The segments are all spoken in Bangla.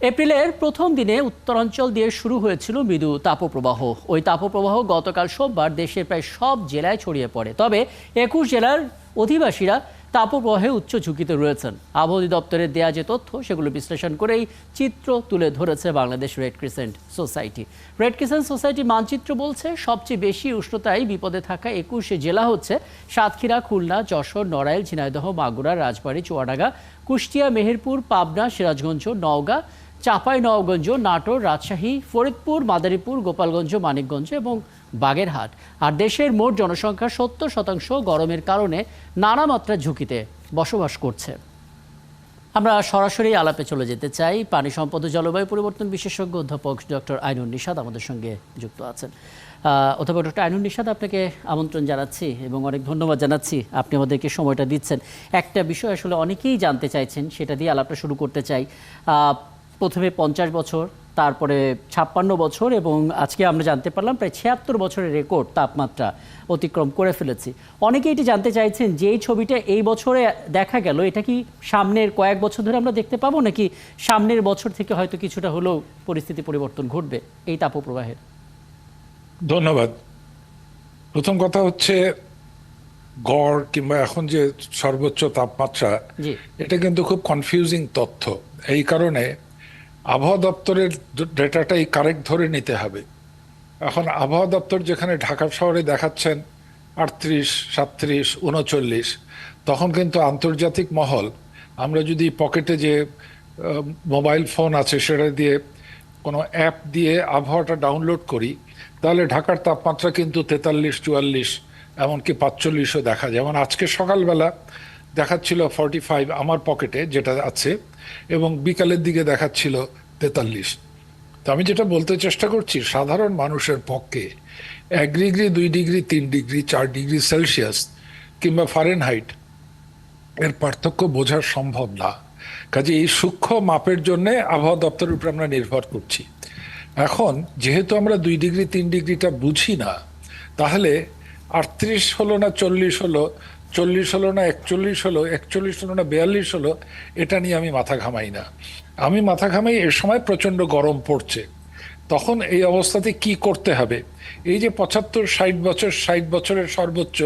এপ্রিলের প্রথম দিনে উত্তরাঞ্চল দিয়ে শুরু হয়েছিল মৃদু তাপপ্রবাহ। ওই তাপপ্রবাহ গতকাল সোমবার দেশের প্রায় সব জেলায় ছড়িয়ে পড়ে। তবে ২১ জেলার অধিবাসীরা তাপপ্রবাহে উচ্চ ঝুঁকিতে রয়েছেন। আবহাওয়া অধিদপ্তরের দেয়া যে তথ্য সেগুলো বিশ্লেষণ করেই চিত্র তুলে ধরেছে Bangladesh red crescent society. Red crescent society মানচিত্র বলছে সবচেয়ে বেশি উষ্ণতায় বিপদে থাকা ২১ জেলা হচ্ছে সাতক্ষীরা, খুলনা, যশোর, নড়াইল, ঝিনাইদহ, মাগুরা, রাজবাড়ী, চুয়াডাঙ্গা, কুষ্টিয়া, মেহেরপুর, পাবনা, সিরাজগঞ্জ, নওগাঁ, চাঁপাইনবাবগঞ্জ, নাটোর, রাজশাহী, ফরিদপুর, মাদারীপুর, গোপালগঞ্জ, মানিকগঞ্জ এবং বাগেরহাট। আর দেশের মোট জনসংখ্যার ৭০% গরমের কারণে নানা মাত্রার ঝুঁকিতে বসবাস করছে। আমরা সরাসরি আলাপে চলে যেতে চাই। পানি সম্পদ ও জলবায়ু পরিবর্তন বিশেষজ্ঞ অধ্যাপক ডক্টর আইনুন নিশাত আমাদের সঙ্গে যুক্ত আছেন। অধ্যাপক ডক্টর আইনুন নিশাত, আপনাকে আমন্ত্রণ জানাচ্ছি এবং অনেক ধন্যবাদ জানাচ্ছি আপনি আমাদেরকে সময়টা দিচ্ছেন। একটা বিষয় আসলে অনেকেই জানতে চাইছেন, সেটা দিয়ে আলাপটা শুরু করতে চাই। প্রথমে ৫০ বছর, তারপরে ৫৬ বছর এবং আজকে আমরা জানতে পারলাম প্রায় ৭৬ বছরের রেকর্ড তাপমাত্রা অতিক্রম করে ফেলেছি। অনেকেই এটি জানতে চাইছেন যে এই ছবিটা এই বছরে দেখা গেল, এটা কি সামনের কয়েক বছর ধরে আমরা দেখতে পাবো, নাকি সামনের বছর থেকে হয়তো কিছুটা হলেও পরিস্থিতি পরিবর্তন ঘটবে এই তাপপ্রবাহের? ধন্যবাদ। প্রথম কথা হচ্ছে গড় কিংবা এখন যে সর্বোচ্চ তাপমাত্রা, এটা কিন্তু খুব কনফিউজিং তথ্য। এই কারণে আবহাওয়া দপ্তরের ডেটাটাই কারেক্ট ধরে নিতে হবে। এখন আবহাওয়া দপ্তর যেখানে ঢাকা শহরে দেখাচ্ছেন ৩৮, ৩৭, ৩৯, তখন কিন্তু আন্তর্জাতিক মহল, আমরা যদি পকেটে যে মোবাইল ফোন আছে সেটা দিয়ে কোনো অ্যাপ দিয়ে আবহাওয়াটা ডাউনলোড করি, তাহলে ঢাকার তাপমাত্রা কিন্তু ৪৩, ৪৪, এমনকি ৪৫ও দেখা যায়। যেমন আজকে সকালবেলা দেখাচ্ছিল ৪৫ আমার পকেটে যেটা আছে, এবং বিকালের দিকে দেখাচ্ছিল ৪৩। তো আমি যেটা বলতে চেষ্টা করছি, সাধারণ মানুষের পক্ষে ১ degree, ২ degree, ৩ degree, ৪ degree Celsius কিংবা ফারেনহাইট এর পার্থক্য বোঝা সম্ভব না। কাজে এই সূক্ষ্ম মাপের জন্যে আবহাওয়া দপ্তরের উপর আমরা নির্ভর করছি। এখন যেহেতু আমরা ২ ডিগ্রি ৩ ডিগ্রিটা বুঝি না, তাহলে ৩৮ হলো না ৪০ হলো, ৪০ হলো না ৪১ হলো, ৪১ হলো না ৪২ হলো, এটা নিয়ে আমি মাথা ঘামাই না। আমি মাথা ঘামাই এর সময় প্রচণ্ড গরম পড়ছে। তখন এই অবস্থাতে কি করতে হবে? এই যে ৭৫, ৬০ বছর, ৬০ বছরের সর্বোচ্চ,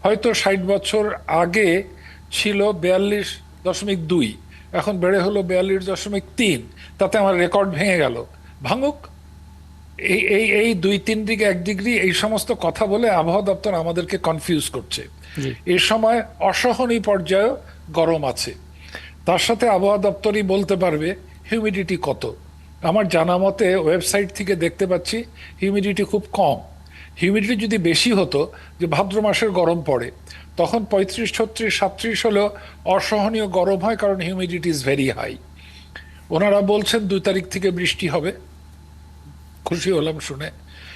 হয়তো ৬০ বছর আগে ছিল ৪২.২, এখন বেড়ে হলো ৪২.৩, তাতে আমার রেকর্ড ভেঙে গেল। ভাঙুক। এই এই এই ২-৩ ডিগ্রি, ১ ডিগ্রি, এই সমস্ত কথা বলে আবহাওয়া দপ্তর আমাদেরকে কনফিউজ করছে। এই সময় অসহনীয় পর্যায়ে গরম আছে। তার সাথে আবহাওয়া দপ্তরই বলতে পারবে হিউমিডিটি কত। আমার জানা মতে ওয়েবসাইট থেকে দেখতে পাচ্ছি হিউমিডিটি খুব কম। হিউমিডিটি যদি বেশি হতো, যে ভাদ্র মাসের গরম পড়ে, তখন ৩৫, ৩৬, ৩৭ হলেও অসহনীয় গরম হয়, কারণ হিউমিডিটি ইজ ভেরি হাই। ওনারা বলছেন ২ তারিখ থেকে বৃষ্টি হবে, খুশি হলাম শুনে।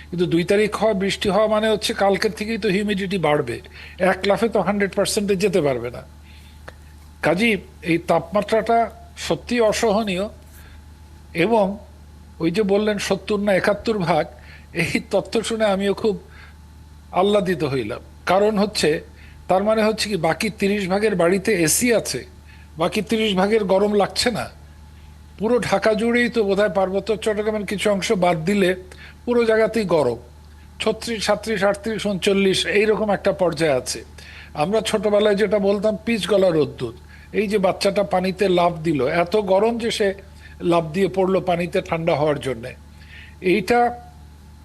কিন্তু ২ তারিখ হওয়া, বৃষ্টি হওয়া মানে হচ্ছে কালকের থেকেই তো হিউমিডিটি বাড়বে, এক লাফে তো 100%-এ যেতে পারবে না। কাজেই এই তাপমাত্রাটা সত্যি অসহনীয়। এবং ওই যে বললেন ৭০ না ৭১ ভাগ, এই তথ্য শুনে আমিও খুব আহ্লাদিত হইলাম। কারণ হচ্ছে, তার মানে হচ্ছে কি, বাকি ৩০ ভাগের বাড়িতে এসি আছে, বাকি ৩০ ভাগের গরম লাগছে না। পুরো ঢাকা জুড়েই তো বোধহয় পার্বত্য চট্টগ্রামের কিছু অংশ বাদ দিলে পুরো জায়গাতেই গরম, ৩৬, ৩৭, ৩৮, ৩৯ এইরকম একটা পর্যায়ে আছে। আমরা ছোটবেলায় যেটা বলতাম পিচ গলা রোদ্দুর, এই যে বাচ্চাটা পানিতে লাফ দিল, এত গরম যে সে লাফ দিয়ে পড়লো পানিতে ঠান্ডা হওয়ার জন্যে, এইটা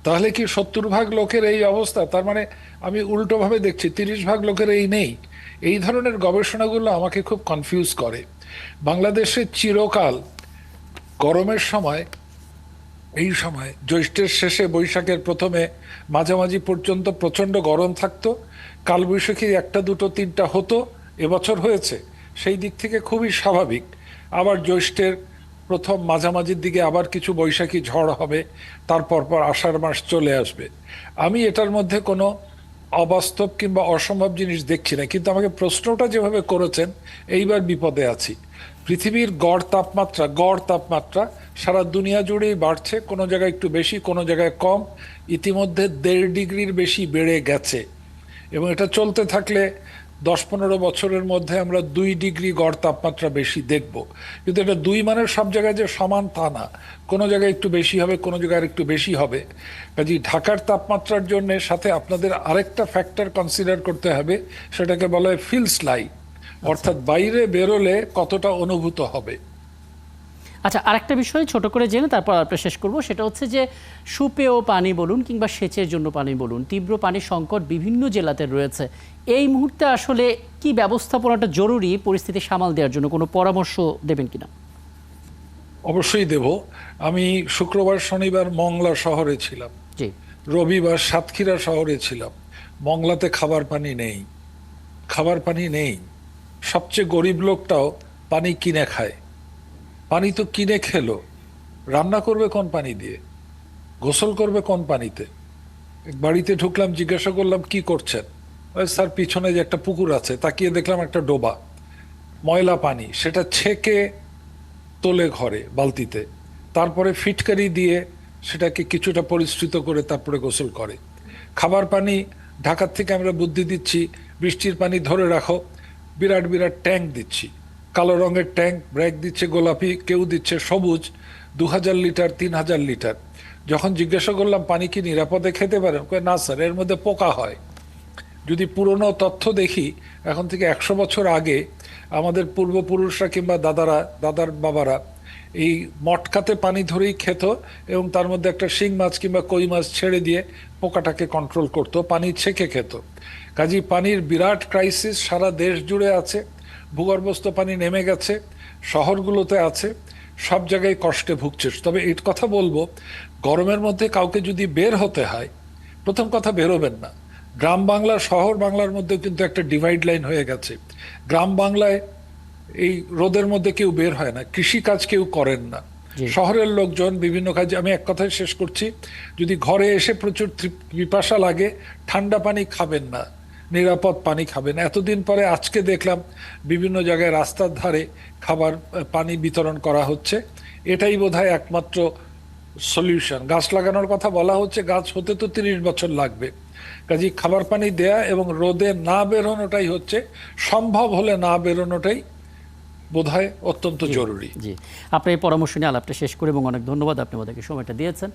তাহলে কি ৭০ ভাগ লোকের এই অবস্থা? তার মানে আমি উল্টোভাবে দেখছি, ৩০ ভাগ লোকের এই নেই। এই ধরনের গবেষণাগুলো আমাকে খুব কনফিউজ করে। বাংলাদেশে চিরকাল গরমের সময়, এই সময় জ্যৈষ্ঠের শেষে বৈশাখের প্রথমে মাঝামাঝি পর্যন্ত প্রচণ্ড গরম থাকতো। কালবৈশাখী ১টা ২টো ৩টা হতো, এবছর হয়েছে, সেই দিক থেকে খুবই স্বাভাবিক। আবার জ্যৈষ্ঠের প্রথম মাঝামাঝির দিকে আবার কিছু বৈশাখী ঝড় হবে, তারপর আষাঢ় মাস চলে আসবে। আমি এটার মধ্যে কোনো অবাস্তব কিংবা অসম্ভব জিনিস দেখছি না। কিন্তু আমাকে প্রশ্নটা যেভাবে করেছেন, এইবার বিপদে আছি। পৃথিবীর গড় তাপমাত্রা সারা দুনিয়া জুড়েই বাড়ছে, কোনো জায়গায় একটু বেশি, কোনো জায়গায় কম। ইতিমধ্যে ১.৫ ডিগ্রির বেশি বেড়ে গেছে, এবং এটা চলতে থাকলে 10-15 বছরের মধ্যে আমরা 2 ডিগ্রি গড় তাপমাত্রা বেশি দেখব। কিন্তু এটা 2 মানের সব জায়গায় যে সমান তা না, কোনো জায়গায় একটু বেশি হবে, কোনো জায়গায় একটু বেশি হবে। কাজেই ঢাকার তাপমাত্রার জন্য সাথে আপনাদের আরেকটা ফ্যাক্টর কনসিডার করতে হবে, সেটাকে বলা হয় ফিল স্লাইড, অর্থাৎ বাইরে বেরোলে কতটা অনুভূত হবে। আচ্ছা, আরেকটা বিষয় ছোট করে জেনে তারপর আমরা শেষ করব, সেটা হচ্ছে যে সুপেয় পানি বলুন কিংবা সেচের জন্য পানি বলুন, তীব্র পানি সংকট বিভিন্ন জেলাতে রয়েছে। এই মুহূর্তে আসলে কি ব্যবস্থাপনাটা জরুরি পরিস্থিতি সামাল দেওয়ার জন্য, কোনো পরামর্শ দেবেন কিনা? অবশ্যই দেব। আমি শুক্রবার শনিবার মংলা শহরে ছিলাম, জি। রবিবার সাতক্ষীরা শহরে ছিলাম। মংলাতে খাবার পানি নেই, খাবার পানি নেই। সবচেয়ে গরিব লোকটাও পানি কিনে খায়। পানি তো কিনে খেলো, রান্না করবে কোন পানি দিয়ে, গোসল করবে কোন পানিতে? বাড়িতে ঢুকলাম, জিজ্ঞাসা করলাম কি করছেন, স্যার পিছনে যে একটা পুকুর আছে, তাকিয়ে দেখলাম একটা ডোবা, ময়লা পানি, সেটা ছেঁকে তোলে ঘরে বালতিতে, তারপরে ফিটকারি দিয়ে সেটাকে কিছুটা পরিশ্রিত করে তারপরে গোসল করে। খাবার পানি ঢাকার থেকে আমরা বুদ্ধি দিচ্ছি, বৃষ্টির পানি ধরে রাখো, বিরাট বিরাট ট্যাঙ্ক দিচ্ছি, কালো রঙের ট্যাঙ্ক, ব্র্যাক দিচ্ছে গোলাপি, কেউ দিচ্ছে সবুজ, 2000 লিটার 3000 লিটার। যখন জিজ্ঞাসা করলাম পানি কি নিরাপদে খেতে পারেন, না স্যার, এর মধ্যে পোকা হয়। যদি পুরনো তথ্য দেখি, এখন থেকে 100 বছর আগে আমাদের পূর্বপুরুষরা কিংবা দাদার বাবারা এই মটকাতে পানি ধরেই খেত এবং তার মধ্যে একটা শিং মাছ কিংবা কই মাছ ছেড়ে দিয়ে পোকাটাকে কন্ট্রোল করত, পানি ছেঁকে খেত। কাজেই পানির বিরাট ক্রাইসিস সারা দেশ জুড়ে আছে। ভূগর্ভস্থ পানি নেমে গেছে, শহরগুলোতে আছে, সব জায়গায় কষ্টে ভুগছে। তবে এই কথা বলবো, গরমের মধ্যে কাউকে যদি বের হতে হয়, প্রথম কথা বেরোবেন না। গ্রাম বাংলা শহর বাংলার মধ্যে কিন্তু একটা ডিভাইড লাইন হয়ে গেছে। গ্রাম বাংলায় এই রোদের মধ্যে কেউ বের হয় না, কৃষি কাজ কেউ করেন না। শহরের লোকজন বিভিন্ন কাজে, আমি এক কথায় শেষ করছি, যদি ঘরে এসে প্রচুর পিপাসা লাগে, ঠান্ডা পানি খাবেন না, নিরাপদ পানি খাবেন। এতদিন পরে আজকে দেখলাম বিভিন্ন জায়গায় রাস্তার ধারে খাবার পানি বিতরণ করা হচ্ছে। এটাই বোধহয় একমাত্র সলিউশন। গাছ লাগানোর কথা বলা হচ্ছে, গাছ হতে তো 30 বছর লাগবে। কাজেই খাবার পানি দেয়া এবং রোদে না বেরোনোটাই হচ্ছে, সম্ভব হলে না বেরোনোটাই বোধহয় অত্যন্ত জরুরি। জি, আপনার এই পরামর্শ নিয়ে আলাপটা শেষ করে এবং অনেক ধন্যবাদ, আপনি আমাদেরকে সময়টা দিয়েছেন।